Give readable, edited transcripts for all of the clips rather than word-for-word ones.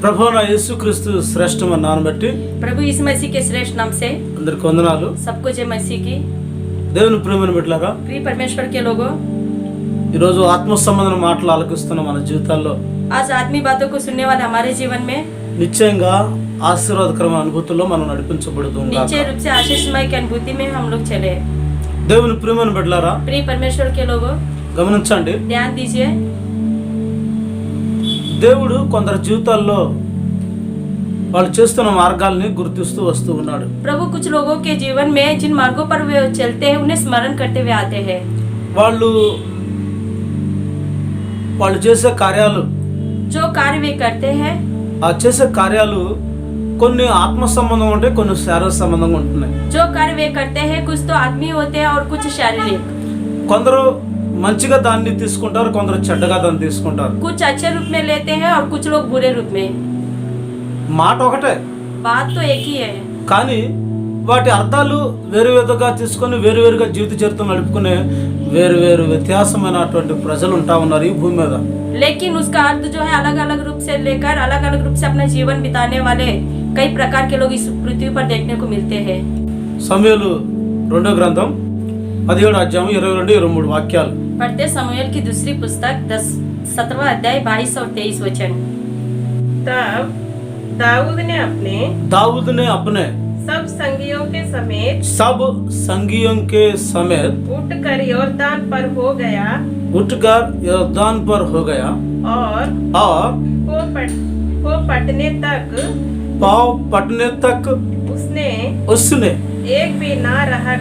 ప్రభువైన యేసుక్రీస్తు శ్రేష్టమైన నామమును బట్టి प्रभु यीशु मसीह के श्रेष्ठ नाम से అందరికి వందనాలు. सबको जय मसीह की। దేవుని ప్రియమైన బిడ్డలారా, प्रिय परमेश्वर के लोगों, ఈ రోజు ఆత్మ సంబంధమైన మాటలు ఆలకిస్తున్న మన జీవితాల్లో आज आत्मी बातों को सुनने वाले हमारे जीवन में నిశ్చయంగా ఆశీర్వాదకరమైన అనుభూతుల్లో మనం నడిపించబడుతుంది. निश्चय रूप से आशीषमय की अनुभूति में हम लोग चले। దేవుని ప్రియమైన బిడ్డలారా, प्रिय परमेश्वर के लोगों, గమనించండి, ध्यान दीजिए। దేవుడు కొందరి జీవితాల్లో వాళ్ళు చేస్తున్న మార్గాల్ని గుర్తిస్తూ వస్తూ ఉన్నాడు. प्रभु कुछ लोगों के जीवन में जिन मार्गों पर वे चलते हैं उन्हें स्मरण करते हुए आते हैं। వాళ్ళు చేసే కార్యాలు, जो कार्य वे करते हैं, ఆ చేసే కార్యాలు కొన్ని ఆత్మ సంబంధం ఉంటాయి, కొన్ని శారీరక సంబంధంగా ఉంటున్నాయి. जो कार्य वे करते हैं कुछ तो आत्मीय होते हैं और कुछ शारीरिक। కొందరు మంచిగా దాన్ని తీసుకుంటారు, కొందరు చెడ్డగా దాన్ని తీసుకుంటారు. कुछ अच्छे रूप में लेते हैं और कुछ लोग बुरे रूप में। మాట ఒకటే, बात तो एक ही है, కానీ వాటి అర్థాలు వేరువేరుగా తీసుకొని వేరువేరుగా జీవిత చరిత్ర నడుపుకునే వేరువేరు వ్యత్యాసమైనటువంటి ప్రజలు ఉంటా ఉన్నారు ఈ భూమి మీద. लेकिन उसका अर्थ जो है अलग अलग रूप से लेकर अलग अलग रूप से अपना जीवन बिताने वाले कई प्रकार के लोग इस पृथ्वी पर देखने को मिलते हैं। సమూయేలు 2వ గ్రంథం 17వ అధ్యాయం 22-23 వాక్యాలు. पढ़ते समूएल की दूसरी पुस्तक 17वां अध्याय 22 और 23 वचन। तब दाऊद ने अपने सब संगियों के समेत उठकर यॉर्दान पर हो गया और वो पटने तक उसने एक भी ना रहा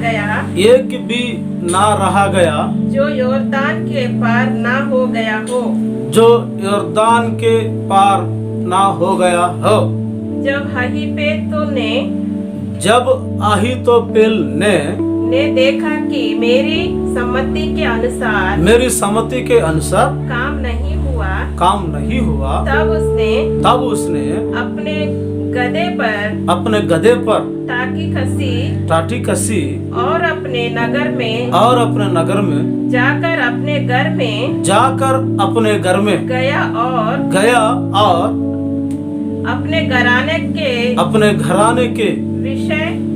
गया जो यॉर्दान के पार ना हो गया हो। जब अहीतोपेल ने देखा कि मेरी सम्मति के अनुसार काम नहीं हुआ, तब उसने अपने गधे पर टाटी कसी और अपने नगर में जाकर अपने घर में गया और अपने घराने के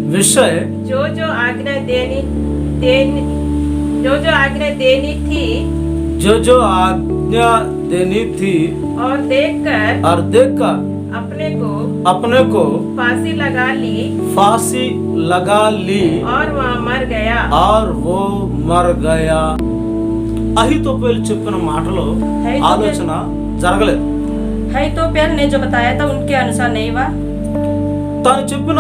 विषय जो आज्ञा देनी थी और देखकर अपने को फांसी लगा ली और वो मर गया। అహీతోపెలు చెప్పిన మాటలో ఆలోచన జరగలేదు. అహీతోపెల్ ने जो बताया था उनके अनुसार नहीं हुआ। తాను చెప్పిన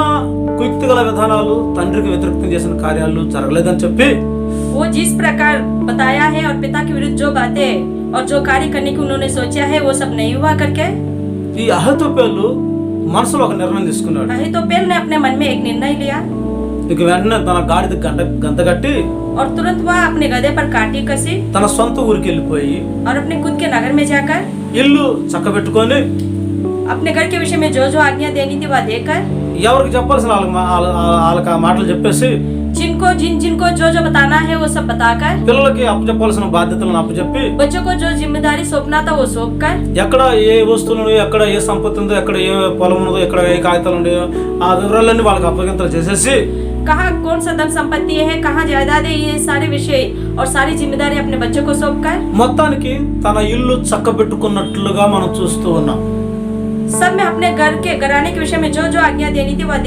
కుయుక్తిగల విధానాలు, తండ్రికి వ్యతిరేకం చేసిన కార్యాలు జరగలేదని చెప్పి वो जिस प्रकार बताया है और पिता के विरुद्ध जो बातें और जो कार्य करने की उन्होंने सोचा है वो सब नहीं हुआ करके ఈ అహీతోపెలు మనసులో ఒక నిర్ణయం తీసుకున్నాడు. अहीतोपेल ने अपने मन में एक निर्णय लिया। ఇక వెంటనే తన గాడిద గంత కట్టి और तुरंत वह अपने गधे पर काटी कसी తన సొంత ఊరికి వెళ్ళిపోయి और अपने खुद के नगर में जाकर ఇల్లు చక్కబెట్టుకొని अपने घर के विषय में जो आज्ञा देनी थी वह देकर ఎవరికి చెప్పాల్సిన వాళ్ళకి ఆ మాటలు చెప్పేసి जिनको जो बताना है वो सब बताकर పిల్లలకి అప్పచెప్పాల్సిన బాధ్యతలను అప్పచెప్పి बच्चों को जो जिम्मेदारी सौंपना था वो सौंप कर ఎక్కడ ఏ వస్తువులు, ఎక్కడ ఏ సంపత్తి ఉందో, ఎక్కడ ఏ పొలం ఉన్నదో, ఎక్కడ ఏ కాగితాలు ఉన్నాయో ఆ వివరాలన్నీ వాళ్ళకి అప్పగింతలు చేసేసి कहाँ कौन सा धन संपत्ति है, कहाँ जायदाद है, ये सारे विषय और सारी जिम्मेदारी अपने बच्चों को सौंप कर మొత్తానికి తన ఇల్లు చక్కబెట్టుకున్నట్లుగా మనం చూస్తూ ఉన్నాం. सब में अपने घराने के विषय में जो आज्ञा देनी थी वह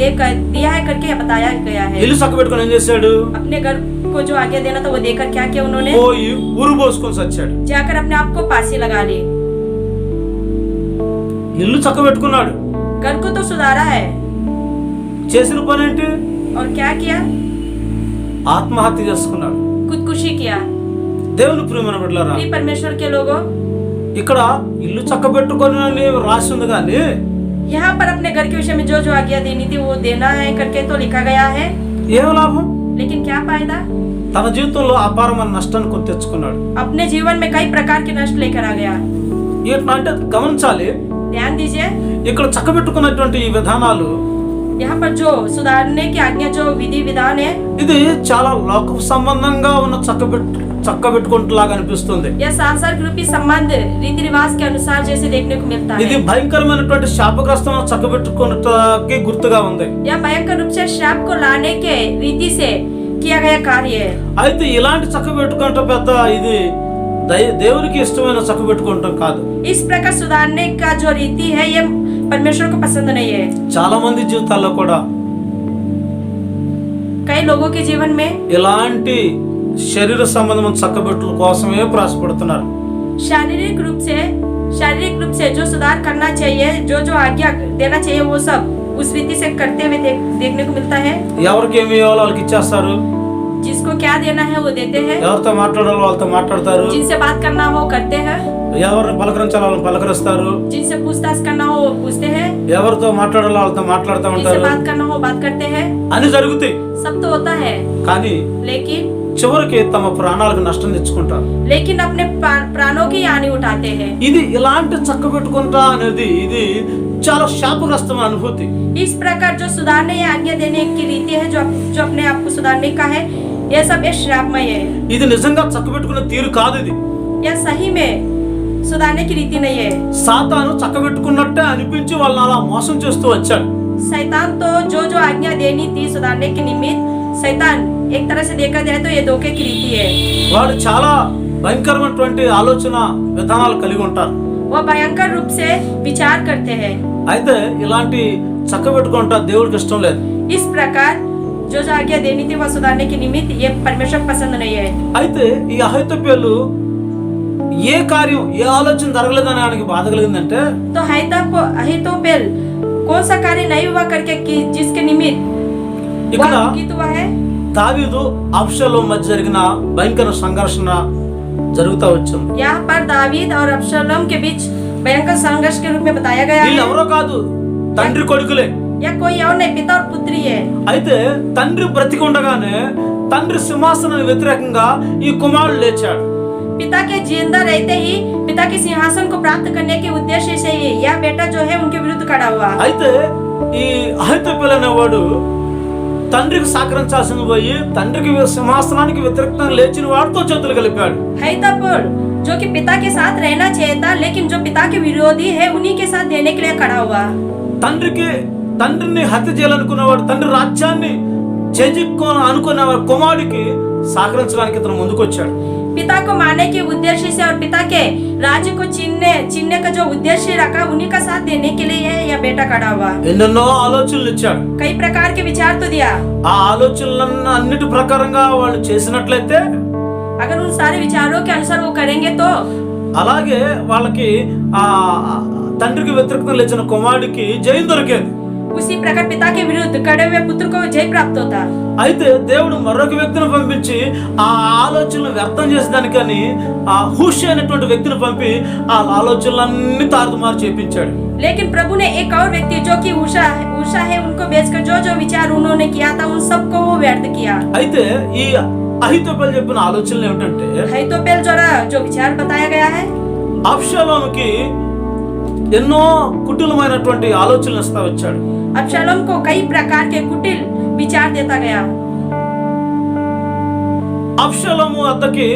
दिया है करके बताया गया है। ఇల్లు చక్కబెట్టుకొని ఏం చేశాడు? अपने घर को जो आज्ञा देना था वो देकर क्या किया उन्होंने? పోయి ఉరు పోసుకొని చచ్చాడు. जाकर अपने आप को फांसी लगा ली। ఇల్లు చక్కబెట్టుకున్నాడు, घर को तो सुधारा है, చేసిన పని ఏంటి? और क्या किया? ఆత్మహత్య చేసుకున్నాడు. खुदकुशी किया। దేవుని ప్రియమైన బిడ్డలారా, प्रिय परमेश्वर के लोगों, ఇక్కడ ఇల్లు చక్కబెట్టుకొని అని రాసి ఉంది, కానీ यहाँ पर अपने घर के विषय में जो आज्ञा देनी थी वो देना है करके तो लिखा गया है, ఏం లాభం? लेकिन क्या फायदा? తన జీవితంలో అపారమైన నష్టాన్ని కొని తెచ్చుకున్నాడు. अपने जीवन में कई प्रकार के नष्ट लेकर आ गया। ఎట్లా అంటే గమనించాలి, ध्यान दीजिए, ఇక్కడ చక్కబెట్టుకున్నటువంటి ఈ విధానాలు, यहाँ पर जो सुधारने की आज्ञा, जो विधि विधान है, ఇది చాలా లోక సంబంధంగా ఉన్న చక్కబెట్టుకుంటులాగా అనిపిస్తుంది. यह सांसारिक रूपी संबंध रीति रिवाज के अनुसार जैसे देखने को मिलता ఇది है। భయంకరమైనటువంటి శాపగ్రస్తమైన చక్కబెట్టుకున్నకి గుర్తుగా ఉంది. यह भयंकर रूप से श्राप को लाने के रीति से किया गया कार्य है। అయితే ఇలాంటి చక్కబెట్టుకుంట పెద్ద ఇది దేవునికి ఇష్టమైన చక్కబెట్టుకుంటాం కాదు. इस प्रकार सुधारने का जो रीति है ये परमेश्वर को पसंद नहीं है। చాలా మంది జీవితాల్లో కూడా कई लोगों के जीवन में ఇలాంటి శరీర సంబంధమైన చక్కబెట్టుల కోసమే ప్రయాసపడుతున్నారు. शारीरिक रूप से जो सुधार करना चाहिए, जो आज्ञा देना चाहिए, वो सब उस रीति से करते हुए देखने को मिलता है। ఎవరికి ఏమి ఇవ్వాలో వాళ్ళకి ఇచ్చేస్తారు. जिसको क्या देना है वो देते हैं। ఎవరితో మాట్లాడాలో వాళ్ళతో మాట్లాడతారు. जिनसे बात करना हो करते हैं। ఎవరిని పలకరించాలో వాళ్ళని పలకరిస్తారు. जिनसे पूछताछ करना हो वो पूछते हैं। ఎవరితో మాట్లాడాలో వాళ్ళతో మాట్లాడుతూ जिनसे ఉంటారు. बात करना हो बात करते हैं। అని జరుగుతాయి. सब तो होता है, కానీ लेकिन చివరికి తమ ప్రాణాలకు నష్టం తెచ్చుకుంటారు. अपने प्राणों की हानि उठाते हैं। ఇది ఇలాంటి చక్కబెట్టుకుంటా అనేది ఇది చాలా శాపగ్రస్తమైన అనుభూతి. इस प्रकार जो सुधारने या आज्ञा देने की रीति है, जो अपने आप को सुधारने का है, यह सब एक श्रापमय है। ఇది నిజంగా చక్కబెట్టుకునే తీరు కాదు. ఇది यह सही में सुधारने की रीति नहीं है। సాతాను చక్కబెట్టుకున్నట్టే అనిపించి వాళ్ళని అలా మోసం చేస్తూ వచ్చాడు. शैतान तो जो आज्ञा देनी थी सुधारने के निमित्त, शैतान एक तरह से देखा जाए तो ये धोखे की रीति है। వాడు చాలా భయంకరమైనటువంటి ఆలోచన విధానాలు కలిగి ఉంటారు. वो भयंकर रूप से विचार करते हैं। అయితే ఇలాంటి చక్కబెట్టుకుంటా దేవుడికి ఇష్టం లేదు. इस प्रकार जो आज्ञा देनी थी वह सुधारने के निमित्त ये परमेश्वर पसंद नहीं है। అయితే ఈ అహైతోపేలు ఏ కార్యం ఏ ఆలోచన జరగలేదని ఆయనకి బాధ కలిగిందంటే, तो अहीतोपेल कौन सा कार्य नहीं हुआ करके जिसके निमित्त ఇక్కడ वह दुखित हुआ है। దావీదు అబ్షాలోం మధ్య జరిగిన భయంకర సంఘర్షణ జరుగుతూ వచ్చింది. यहाँ पर दावीद और अब्शलोम के बीच भयंकर संघर्ष के रूप में बताया गया వీళ్ళు है। ఎవరో కాదు, తండ్రి కొడుకులే. यह कोई और नहीं, पिता और पुत्री है। అయితే తండ్రి బ్రతికి ఉండగానే తండ్రి సింహాసనానికి వ్యతిరేకంగా ఈ కుమారుడు లేచాడు. पिता के जिंदा रहते ही पिता के सिंहासन को प्राप्त करने के उद्देश्य से ही यह बेटा जो है उनके विरुद्ध खड़ा हुआ। అయితే ఈ అహైతోపెలు అనేవాడు తండ్రికి సహకరించాల్సింది పోయి తండ్రికి సింహాసనానికి వ్యతిరేకంగా లేచిన వాడితో చేతులు కలిపాడు. अहीतोपेल जो कि पिता के साथ रहना चाहिए था, लेकिन जो पिता के विरोधी है उन्हीं के साथ देने के लिए खड़ा हुआ। తండ్రిని హత్య చేయాలనుకున్నవాడు, తండ్రి రాజ్యాన్ని అనుకున్నవాడు కుమారుడికి సహకరించడానికి ఇతను ముందుకు వచ్చాడు. पिता को मारने के उद्देश्य से और पिता के राज्य को छीनने का जो उद्देश्य रखा उन्हीं का साथ देने के लिए यह बेटा खड़ा हुआ। ఎన్నెన్నో ఆలోచనలు ఇచ్చాడు. कई प्रकार के विचार तो दिया। ఆ ఆలోచనలన్నీ అన్నిటి ప్రకారంగా వాళ్ళు చేసినట్లయితే, अगर उन सारे विचारों के अनुसार वो करेंगे तो అలాగే వాళ్ళకి ఆ తండ్రికి వ్యతిరేకంగా లేచిన కుమారుడికి జయం దొరికేది. उसी प्रकार पिता के विरुद्ध खड़े हुए पुत्र को जय प्राप्त होता। అయితే దేవుడు మరొక వ్యక్తిని పంపించి ఆ ఆలోచనలు వ్యర్థం చేసేదానికని ఆ హూషి అనేటువంటి వ్యక్తిని పంపి ఆ ఆలోచనలన్నీ తారుమారు చేపించాడు. लेकिन प्रभु ने एक और व्यक्ति जो कि उषा है उनको भेजकर जो विचार उन्होंने किया था उन सबको वो व्यर्थ किया। అయితే ఈ అహీతోపెలు చెప్పిన ఆలోచనలు ఏమిటంటే, अहीतोपेल द्वारा जो विचार बताया गया है, అబ్షాలోముకి ఎన్నో కుటిలమైనటువంటి ఆలోచనలు ఇస్తా వచ్చాడు. अब्शलोम को कई प्रकार के कुटिल विचार देता गया। అబ్షాలోము వద్దకి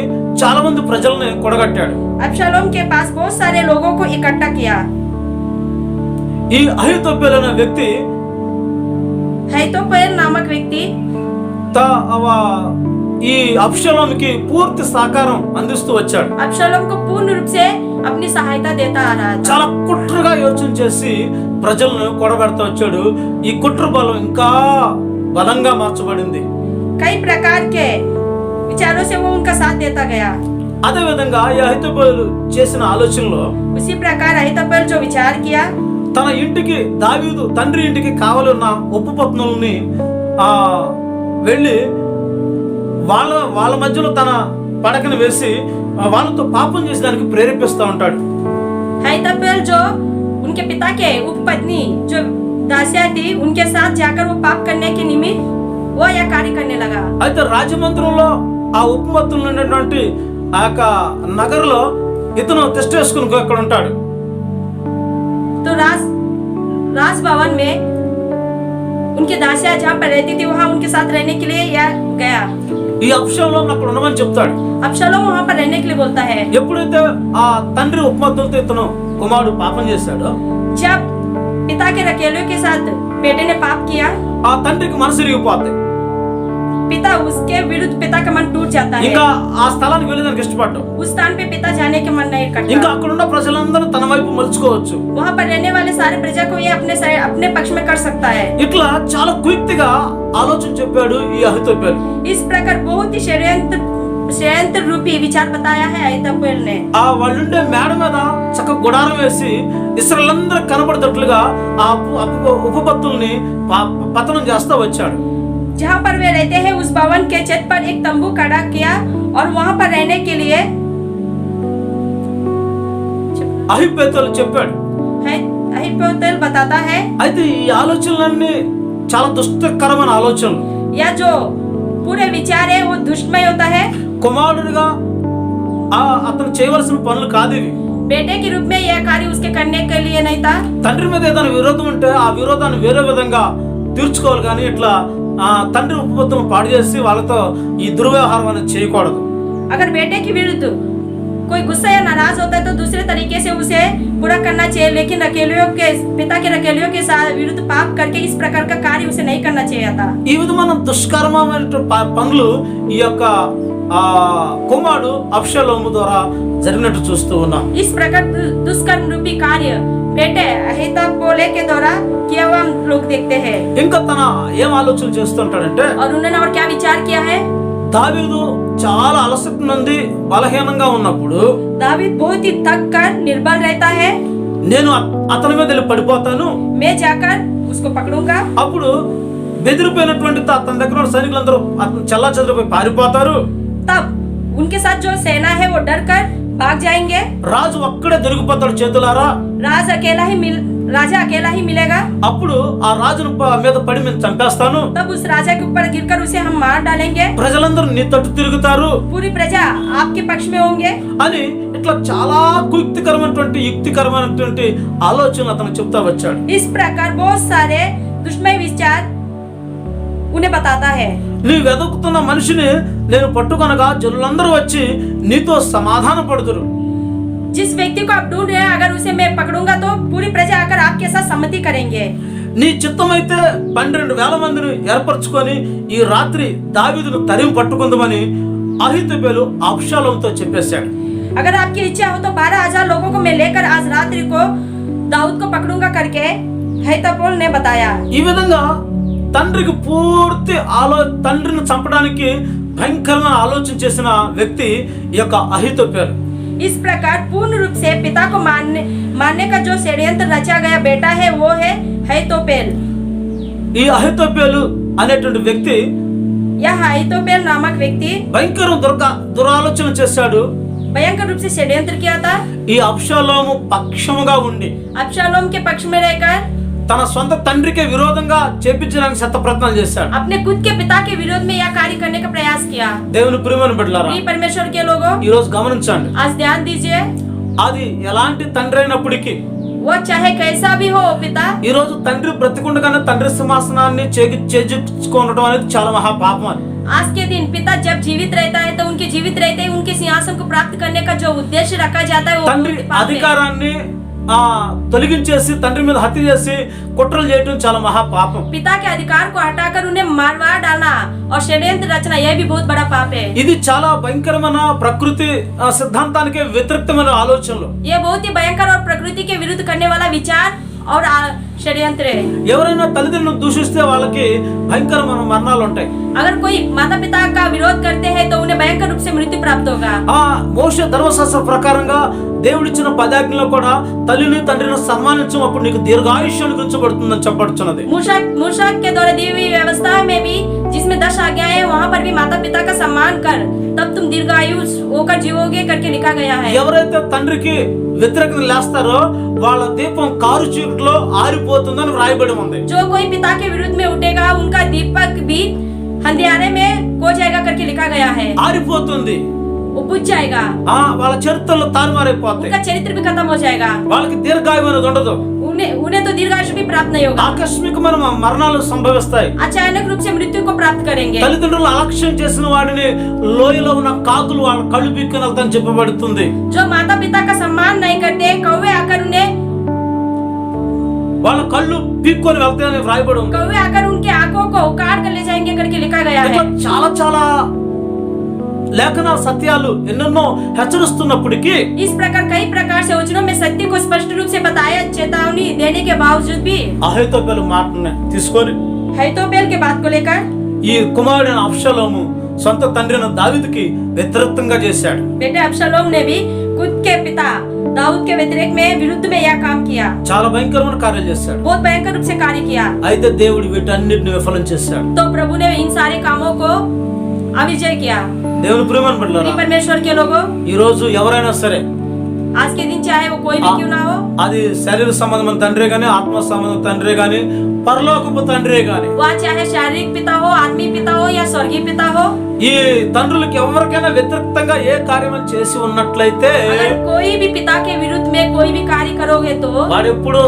చాలా మంది ప్రజల్ని కొడగట్టాడు. अब्शलोम के पास बहुत सारे लोगों को इकट्ठा किया। ఈ అహీతోపెలు అనే వ్యక్తి अहीतोपेल नामक व्यक्ति ఈ అబ్షాలోముకి పూర్తి సహకారం అందిస్తూ వచ్చాడు. अब्शलोम को पूर्ण रूप से अपनी सहायता देता आ रहा था। చాలా కుట్రగా యోచన చేసి ప్రజలను కొడబెడతా వచ్చాడు. ఈ కుట్ర బలం ఇంకా బలంగా మార్చబడింది. कई प्रकार के विचारों से वो उनका साथ देता गया। అదే విధంగా ఈ అహీతోపెలు చేసిన ఆలోచనలో उसी प्रकार अहीतोपेल जो विचार किया, తన ఇంటికి దావీదు తండ్రి ఇంటికి కావలి ఉన్న ఉపపత్నుల్ని వెళ్ళి వాళ్ళ మధ్యలో తన పడకను వేసి వాళ్ళతో పాపం చేసేదానికి ప్రేరేపిస్తూ ఉంటాడు. अहीतोपेल जो उनके पिता के उपपत्नी जो दासिया थी उनके साथ जाकर वो पाप करने के निमित्त वो यह कार्य करने लगा। అయితే రాజమందిరంలో ఆ ఉపపత్నులు ఉన్నటువంటి ఆ యొక్క నగరంలో ఇతను టెస్ట్ వేసుకుని అక్కడ ఉంటాడు. तो राज भवन में उनकी दासिया जहाँ पर रहती थी वहाँ उनके साथ रहने के लिए यह गया। ఈ అబ్షాలోము అక్కడ ఉండమని చెప్తాడు. अबशालोम वहाँ पर रहने के लिए बोलता है। ఎప్పుడైతే ఆ తండ్రి ఉపమతులతో ఇతను కుమారుడు పాపం చేశాడో जब पिता के रखेलों के साथ बेटे ने पाप किया, ఆ తండ్రికి మనసు ఇరిగిపోద్ది. पिता उसके विरुद्ध पिता का मन टूट जाता है। ఇంకా ఆ స్థలానికి వెళ్ళేదానికి ఇష్టపడ్డాం. उस स्थान पे पिता जाने के मन नहीं ఇంకా करता। అక్కడున్న ప్రజలందరూ తన వైపు మలుచుకోవచ్చు. वहाँ पर रहने वाले सारे प्रजा को ये अपने पक्ष में कर सकता है। ఇట్లా చాలా క్విక్గా ఆలోచన చెప్పాడు ఈ అహితోపెలు. इस प्रकार बहुत ही षड्यंत्र रूपी विचार बताया है अहीतोपेल ने। ఆ వాళ్ళుండే మేడ మీద చక్క గుడారం వేసి ఇశ్రాయేలందరూ కనబడేటట్లుగా ఆ ఉపపత్తుల్ని పతనం చేస్తా వచ్చాడు. जहाँ पर वे रहते हैं उस भवन के छत पर एक तंबू खड़ा किया और वहाँ पर रहने के लिए అహితోపెలు చెప్పాడు. अहीतोपेल बताता है। అయితే ఈ ఆలోచనలన్నీ చాలా దుష్టకరమైన ఆలోచనలు. या जो पूरे विचार है वो दुष्टमय होता है। కుమారుడిగా అతను చేయవలసిన పనులు కాదు ఇవి. बेटे के रूप में यह कार्य उसके करने के लिए नहीं था। తండ్రి మీద ఏదైనా విరోధం ఉంటే ఆ విరోధాన్ని వేరే విధంగా తీర్చుకోవాలి, కానీ ఇట్లా తండ్రి ఉపపత్తులను పాడు చేసి వాళ్ళతో ఈ దుర్వ్యవహారం అనేది చేయకూడదు. अगर बेटे के विरुद्ध कोई गुस्सा या नाराज होता है तो दूसरे तरीके से उसे बुरा करना चाहिए, लेकिन पिता के रखेलियों के साथ विरुद्ध पाप करके इस प्रकार का कार्य उसे नहीं करना चाहिए था। ఈ విధమైన దుష్కర్మమైన పనులు ఈ యొక్క కుమారుడు అబ్షాలోము ద్వారా జరిగినట్టు చూస్తూ ఉన్నాం. इस प्रकार दुष्कर्म रूपी कार्य बेटे अहीतोपेल के द्वारा किया हुआ हम लोग देखते हैं। ఇంకా తన ఏం ఆలోచన చేస్తుంటాడంటే, और उन्होंने और क्या विचार किया है? దావీదు చాలా అలసట నుండి బలహీనంగా ఉన్నప్పుడు दावीद बहुत ही थक कर निर्बल रहता है। నేను అతని మీద వెళ్ళి పడిపోతాను, मैं जाकर उसको पकड़ूंगा। అప్పుడు బెదిరిపోయినటువంటి తన దగ్గర ఉన్న సైనికులందరూ అతను చల్లా చెదిరిపోయి పారిపోతారు. तब उनके साथ जो सेना है वो डर कर भाग जाएंगे। రాజు ఒక్కడే దొరికిపోతాడు చేతులారా. राजा अकेला ही मिलेगा। అప్పుడు ఆ రాజును మీద పడి మేము చంపేస్తాను, तब उस राजा के ऊपर गिरकर उसे हम मार डालेंगे। ప్రజలందరూ నీ తట్టు తిరుగుతారు पूरी प्रजा आपके पक्ष में होंगे। అని ఇట్లా చాలా యుక్తికరమైనటువంటి ఆలోచనలు అతను చెప్తా వచ్చాడు. इस प्रकार बहुत सारे दुष्मय विचार उन्हें बताता है। నీ వెతుకుతున్న మనిషిని నేను పట్టుకొనగా జనులందరూ వచ్చి నీతో సమాధాన పడుదురు. जिस व्यक्ति को आप ढूंढ रहे हैं, अगर उसे मैं पकड़ूंगा तो पूरी प्रजा आकर आपके साथ सम्मति करेंगे। నీ చిత్తమైతే 12,000 మందిని ఏర్పరచుకొని ఈ రాత్రి దావీదును తరిమి పట్టుకుందామని అహీతోపెలు అబ్షాలోముతో చెప్పేశాడు. अगर आपकी इच्छा हो तो 12,000 लोगों को मैं लेकर आज रात्रि को दाऊद को पकड़ूंगा करके अहीतोपेल ने बताया। ఈ విధంగా తండ్రికి తండ్రిని చంపడానికి భయంకరమైన ఆలోచన చేసిన వ్యక్తి ఈ యొక్క అహీతోపెలు. इस प्रकार पूर्ण रूप से पिता को मारने का जो षड्यंत्र रचा गया बेटा है वो है अहीतोपेल। ఈ అహీతోపెలు అనేటువంటి వ్యక్తి यह अहीतोपेल नामक व्यक्ति భయంకర దురాలోచన చేశాడు. भयंकर रूप से षड्यंत्र किया था। ఈ అబ్షాలోము పక్షముగా ఉండి अबशालोम के पक्ष में रहकर తన సొంత తండ్రికే విరోధంగా చేపించడానికి శతప్రయత్నాలు చేశాడు. अपने खुद के पिता के विरोध में यह कार्य करने का प्रयास किया। దేవుని ప్రియమైన బిడ్డలారా, प्रिय परमेश्वर के लोगों, ఈ రోజు గమనించండి, आज ध्यान दीजिए, అది ఎలాంటి తండ్రి అయినప్పటికీ वो चाहे कैसा भी हो पिता, ఈ రోజు తండ్రి బ్రతికుండగానే తండ్రి సింహాసనాన్ని చేజించుకోవడం అనేది చాలా మహాపాపం అని. आज के दिन पिता जब जीवित रहता है तो उनके जीवित रहते ही उनके सिंहासन को प्राप्त करने का जो उद्देश्य रखा जाता है वो తండ్రి बहुत ही पाप है। అధికారాన్ని తొలగించేసి తండ్రి మీద హత్య చేసి కుట్రలు చేయడం చాలా మహాపాపం. पिता के अधिकार को हटाकर उन्हें मारवा डालना और षड्यंत्र रचना यह भी बहुत बड़ा पाप है। ఇది చాలా భయంకరమైన ప్రకృతి సిద్ధాంతానికి వ్యతిరేకమైన ఆలోచనలు. ये बहुत ही भयंकर और प्रकृति के विरुद्ध करने वाला विचार और षड्यंत्र है। ఎవరైనా తల్లిదండ్రులను దూషిస్తే వాళ్ళకి భయంకరమైన మరణాలు ఉంటాయి. अगर कोई माता पिता का विरोध करते हैं तो उन्हें भयंकर रूप से मृत्यु प्राप्त होगा। మోషే ధర్మశాస్త్ర ప్రకారంగా దేవుడిచ్చిన 10 ఆజ్ఞల్లో కూడా తల్లిని తండ్రిని సన్మానించడం అప్పుడు నీకు దీర్ఘాయుష్యం గురించబడుతుందని చెప్పబడుతున్నది. मूसा के द्वारा दी हुई व्यवस्था में भी जिसमें 10 आज्ञाएं हैं, वहाँ पर भी माता पिता का सम्मान कर तब तुम दीर्घायु होकर जीवोगे करके लिखा गया है। ఎవరైతే తండ్రికి వ్యతిరేకంగా లేస్తారో వాళ్ళ దీపం కారు చీకటిలో ఆరిపోతుందని వ్రాయబడి ఉంది. जो कोई पिता के विरुद्ध में उठेगा उनका दीपक भी अंधियारे में खो जाएगा करके लिखा गया है। ఆరిపోతుంది, वो बुझ जाएगा, వాళ్ళ చరిత్రలో తారుమారైపోతాయి, उनका चरित्र भी खत्म हो जाएगा, వాళ్ళకి దీర్ఘాయువు అనేది ఉండదు. उन्हें तो दीर्घायु भी प्राप्त नहीं होगा, ఆకస్మికమైన మరణాలు సంభవిస్తాయి. अचानक रूप से मृत्यु को प्राप्त करेंगे. తల్లిదండ్రులు అలక్ష్యం చేసిన వాడిని లోయలో ఉన్న కాకులు వాళ్ళ కళ్ళు పీక్కుని వెళ్తాయని చెప్పబడుతుంది. जो माता पिता का सम्मान नहीं करते, कौवे आकर उन्हें వాళ్ళ కళ్ళు పీక్కొని వెళ్తాయని వ్రాయబడి ఉంది. कौवे आकर उनके आंखों को उखाड़ कर ले जाएंगे करके लिखा गया है. చాలా చాలా లేఖన సత్యాలు ఎన్నెన్నో హెచ్చరిస్తున్నప్పటికీ इस प्रकार कई प्रकार से वचनों में सत्य को स्पष्ट रूप से बताया, चेतावनी देने के बावजूद भी అహీతోపెలు మాటని తీసుకొని अहीतोपेल के बात को लेकर ఈ కుమారుడైన అబ్షలోము సొంత తండ్రి అయిన దావీదుకి వ్యతిరేకంగా చేశాడు. बेटे अब्शलोम ने भी खुद के पिता दाऊद के व्यतिरेक में विरुद्ध में यह काम किया, చాలా భయంకరమైన కార్యాలు చేశాడు. बहुत भयंकर रूप से कार्य किया. అయితే దేవుడు వీటన్నిటిని విఫలం చేశాడు. तो प्रभु ने इन सारे कामों को अविजय किया. దేవుని ప్రియమైన బిడ్డలారా, परमेश्वर के लोगों, ఈ రోజు ఎవరైనా సరే आज के दिन चाहे वो कोई भी क्यों ना हो, అది శరీర సంబంధమైన తండ్రే గాని, ఆత్మ సంబంధమైన తండ్రే గాని, పరలోకపు తండ్రే గాని, वह चाहे शारीरिक पिता हो, आत्मिक पिता हो या स्वर्गीय पिता हो, ఈ తండ్రులకు ఎవరికైనా వ్యతిరేకంగా ఏ కార్యం చేసి ఉన్నట్లయితే अगर कोई भी पिता के विरुद्ध में कोई भी कार्य करोगे तो వాడు ఎప్పుడూ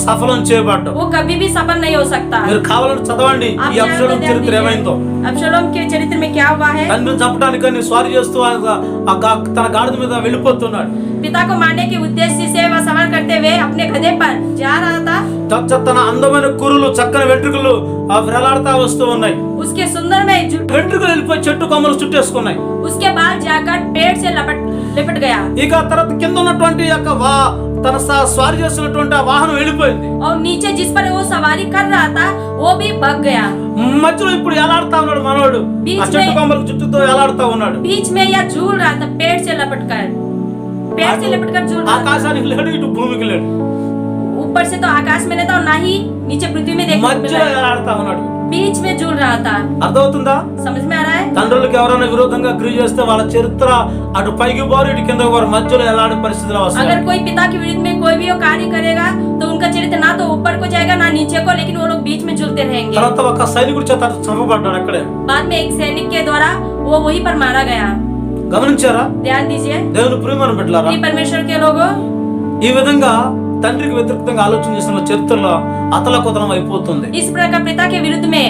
సఫలం చేయబడ్డాడు. वो कभी भी सफल नहीं हो सकता. మీరు కావాలని చదవండి आप ఈ అబ్షలోము ध्यान చరిత్ర ఏమైందో. दीजिए, अब्शलोम के चरित्र में क्या हुआ है. తండ్రిని చంపడానికని స్వారీ చేస్తూ తన గాడిద మీద వెళ్ళిపోతున్నాడు. पिता को मारने के उद्देश्य से वह सवार करते हुए अपने गधे पर जा रहा था. తన అందమైన కురులు, చక్కని వెంట్రుకలు వేలాడుతా వస్తూ ఉన్నాయి. उसके सुंदर में వెంట్రుకలు వెళ్ళిపోయి చెట్టు కొమ్మలు చుట్టేసుకున్నాయి. उसके बाल जाकर पेड़ से लिपट गया. ఇక తర్వాత కింద ఉన్నటువంటి తన స్వారీ చేస్తున్నటువంటి ఆ వాహనం వెళ్ళిపోయింది. और नीचे जिस पर वो सवारी कर रहा था वो भी भग गया. మధ్యలో ఇప్పుడు ఎలాడుతా ఉన్నాడు మనోడు, ఆ చెట్టు కొమ్మల చుట్టూతో ఎలాడుతా ఉన్నాడు. बीच में या झूल रहा था पेड़ से लिपटकर झूल रहा था. ఆకాశానికి లేడు, ఇటు భూమికి లేడు, ऊपर से तो आकाश में नहीं था और ना ही नीचे पृथ्वी में देखने को मिला. మధ్యలో ఎలాడుతా ఉన్నాడు. बीच में झूल रहा था. అర్థమవుతుందా? समझ में आ रहा है. తండ్రులకు ఎవరైనా విరోధంగా క్రియ చేస్తే వాళ్ళ చరిత్ర అటు పైకి పోరు, ఇటు కింద పోరు, మధ్యలో ఎలాంటి పరిస్థితులు వస్తాయి. अगर कोई पिता के विरुद्ध में कोई भी वो कार्य करेगा तो उनका चरित्र ना तो ऊपर को जाएगा ना नीचे को, लेकिन वो लोग बीच में झूलते रहेंगे. తర్వాత ఒక సైనికుడి చేత చంపబడ్డాడు అక్కడే. बाद में एक सैनिक के द्वारा वो वहीं पर मारा गया. గమనించారా? ध्यान दीजिए దేవుని ప్రియమైన బిడ్డలారా, परमेश्वर के लोगों, ఈ విధంగా తండ్రికి వ్యతిరేకంగా ఆలోచన చేసిన చరిత్రలో అతలకుతలం అయిపోతుంది. इस प्रकार पिता के विरुद्ध में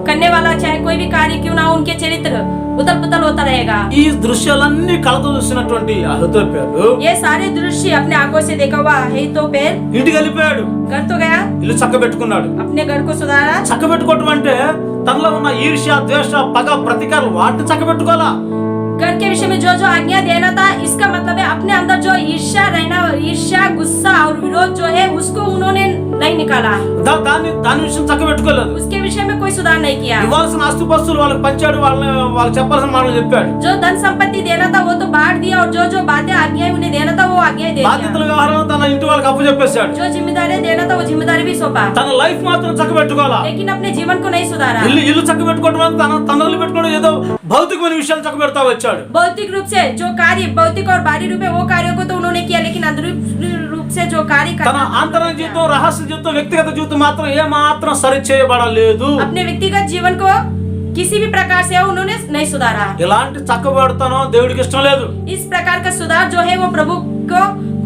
करने वाला चाहे कोई भी कार्य क्यों ना हो, उनके चरित्र उथल पुथल होता रहेगा. ఈ దృశ్యాలన్నీ కలతో చూసినటువంటి అహీతోపెలు ये सारे दृश्य अपने आंखों से देखा हुआ अहीतोपेल ఇంటికి వెళ్ళిపోయాడు. घर तो गया, ఇల్లు చక్కబెట్టుకున్నాడు. अपने घर को सुधारा. చక్కబెట్టుకోవటం అంటే తనలో ఉన్న ఈర్ష్య, ద్వేష, పగ, ప్రతీకారం వాటిని చక్కబెట్టుకోవాలా. घर के विषय में जो जो आज्ञा देना था, इसका मतलब है अपने अंदर जो ईर्ष्या, गुस्सा और विरोध जो है उसको उन्होंने नहीं निकाला. దాని విషయం చక్కబెట్టుకోలేదు. उसके विषय में कोई सुधार नहीं किया. ఇవ్వాల్సిన ఆస్తిపాస్తులు వాళ్ళకి పంచాడు, వాళ్ళకి చెప్పాల్సిన మాటలు చెప్పాడు. जो धन संपत्ति देना था वो तो बांट दिया और जो जो बातें आज्ञाएं उन्हें देना था वो आज्ञाएं दे दिया. బాధ్యతల వ్యవహారం తన ఇంటి వాళ్ళకి అప్పచెప్పేశాడు. जो जिम्मेदारी देना था वो जिम्मेदारी भी सौंपा, తన లైఫ్ మాత్రం చక్కబెట్టుకోవాలా. लेकिन अपने जीवन को नहीं सुधारा. ఇల్లు చక్కబెట్టుకోవడం అంటే తనలు పెట్టుకోవడం ఏదో భౌతికమైన విషయాలు చక్కబెడతా వచ్చాడు. भौतिक रूप से जो कार्य भौतिक और बाहरी रूप में वो कार्यों को तो उन्होंने किया, लेकिन अंदरूनी रूप से जो कार्य తన करना था, ఆంతరంగ జీవితం, రహస్య జీవితం, వ్యక్తిగత జీవితం మాత్రం ఏ మాత్రం సరి చేయబడలేదు. अपने व्यक्तिगत जीवन को किसी भी प्रकार से उन्होंने नहीं सुधारा. ఇలాంటి చక్కబెడతానో దేవుడికి ఇష్టం లేదు. इस प्रकार का सुधार जो है वो प्रभु को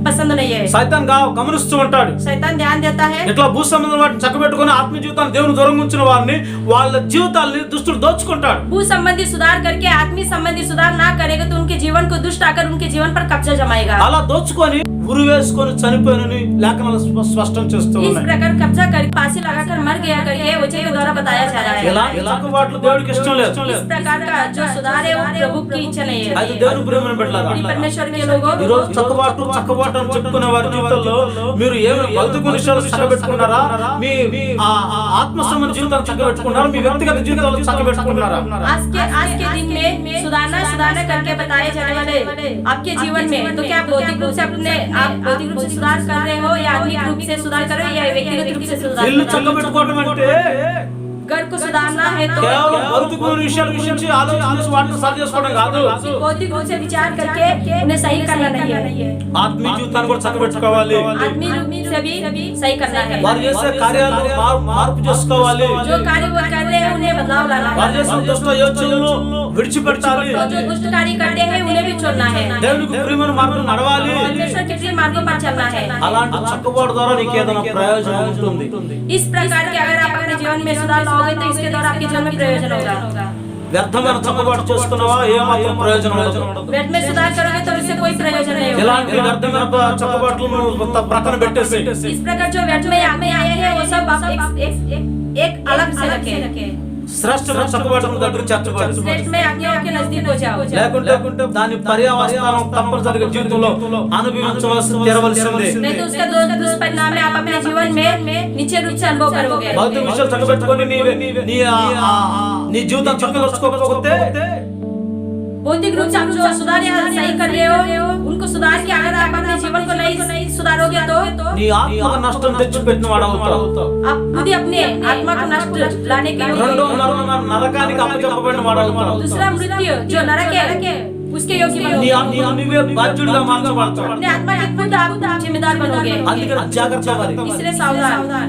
पसंद नहीं है. సైతాన్ గమనిస్తూ ఉంటాడు. शैतान ध्यान देता है. ఇట్లా భూ సంబంధం వాటిని చక్కబెట్టుకుని ఆత్మ జీవితాన్ని దేవుని దూరంగా ఉంచిన వారిని వాళ్ళ జీవితాల్ని దుష్టుడు దోచుకుంటాడు. भू संबंधी सुधार करके आत्मी संबंधी सुधार ना करेगा तो उनके जीवन को दुष्ट आकर उनके जीवन पर कब्जा जमाएगा. అలా దోచుకొని ఉరి వేసుకొని చనిపోయినని లేఖనాలు స్పష్టం చేస్తూ इस ఉన్నాయి. प्रकार कब्जा कर फांसी लगाकर मर गया करके वचन के द्वारा बताया जा रहा है. ఇలాంటి వాటిలో దేవుడికి ఇష్టం లేదు. इस प्रकार का जो सुधार है वो प्रभु की इच्छा नहीं అది है. దేవుని ప్రియమైన బిడ్డలారా, परमेश्वर के लोगों, ఈ రోజు చక్కబాటు అని చెప్పుకునే వారి జీవితంలో మీరు ఏమి భౌతిక విషయాలు చక్కబెట్టుకున్నారా, మీ ఆత్మ సంబంధ జీవితాన్ని చక్కబెట్టుకున్నారా, మీ వ్యక్తిగత జీవితాలు చక్కబెట్టుకున్నారా? आज के दिन में सुधारना करके बताए जाने वाले आपके जीवन में तो क्या भौतिक रूप से आप भौतिक रूप से सुधार कर रहे हो या आत्मिक रूप से सुधार कर रहे हो या व्यक्तिगत रूप से सुधार ఇల్లు कर रहे हो? చక్కబెట్టుకోవడం అంటే घर को सुधारना है तो కేవలం భౌతికమైన విషయాల గురించి ఆలోచించి వాటిని సరి చేసుకోవడం కాదు, भौतिक रूप से विचार करके उन्हें सही करना नहीं है, ఆత్మీయ జీవితాన్ని కూడా చక్కబెట్టుకోవాలి, आत्मीय रूप से भी सही करना है। వారు చేసే కార్యాలు మార్పు చేసుకోవాలి, जो कार्य वो कर रहे हैं उन्हें बदलाव लाना వారు है, చేసే దుష్ట యోచనలను విడిచిపెట్టాలి, और जो दुष्ट कार्य करते हैं उन्हें भी छोड़ना है, దేవునికి ప్రియమైన మార్గం నడవాలి। परमेश्वर के प्रिय मार्गों पर चलना है। అలాంటి చక్కబాటు ద్వారా నీకు ఏదైనా ప్రయోజనం ఉంటుంది। इस प्रकार के अगर आप अपने जीवन में सुधार लाओगे तो इसके द्वारा आपके जीवन में प्रयोजन होगा। వ్యర్థమైన చక్కబాటు చేసుకున్నావా ఏమాత్రం ప్రయోజనం ఉండదు। व्यर्थ में सुधार करोगे तो इससे कोई प्रयोजन नहीं होगा। ఇలాంటి వ్యర్థమైన చక్కబాట్లు ప్రక్కన పెట్టేసి इस प्रकार जो व्यर्थ में आए हैं वो सब आप एक अलग से रखें। శ్రేష్టమైన చక్కబాటును దగ్గర చేర్చబడి श्रेष्ठ में आज्ञाओं के नजदीक हो जाओ, లేకుంటే దాని పర్యావస్థానం తప్పనిసరిగా జీవితంలో తీరవలసిందే। नहीं तो उसका दुष्परिणाम में आप अपने जीवन में नीचे रूप से अनुभव करोगे। భౌతిక విషయాలు చక్కబెట్టుకొని నీ జీవితం చక్కబెట్టుకోకపోతే भौतिक रूप से आप जो सुधार या सही कर रहे हो उनको सुधार के अगर आप अपने जीवन को नहीं सुधारोगे तो నీ ఆత్మకు నష్టం తెచ్చిపెట్టిన వాడవుతావు। आप खुद ही अपने आत्मा को नष्ट लाने के రెండో लिए నరకానికి అప్పచెప్పబడిన వాడవుతావు। दूसरा मृत्यु जो नरक है उसके योग्य నీ बनोगे। ఆత్మకు నీవే బాధ్యుడిగా మార్చబడతావు। अपने आत्मा के खुद आप जिम्मेदार बनोगे। అందుకని జాగ్రత్త మరి। इसलिए सावधान।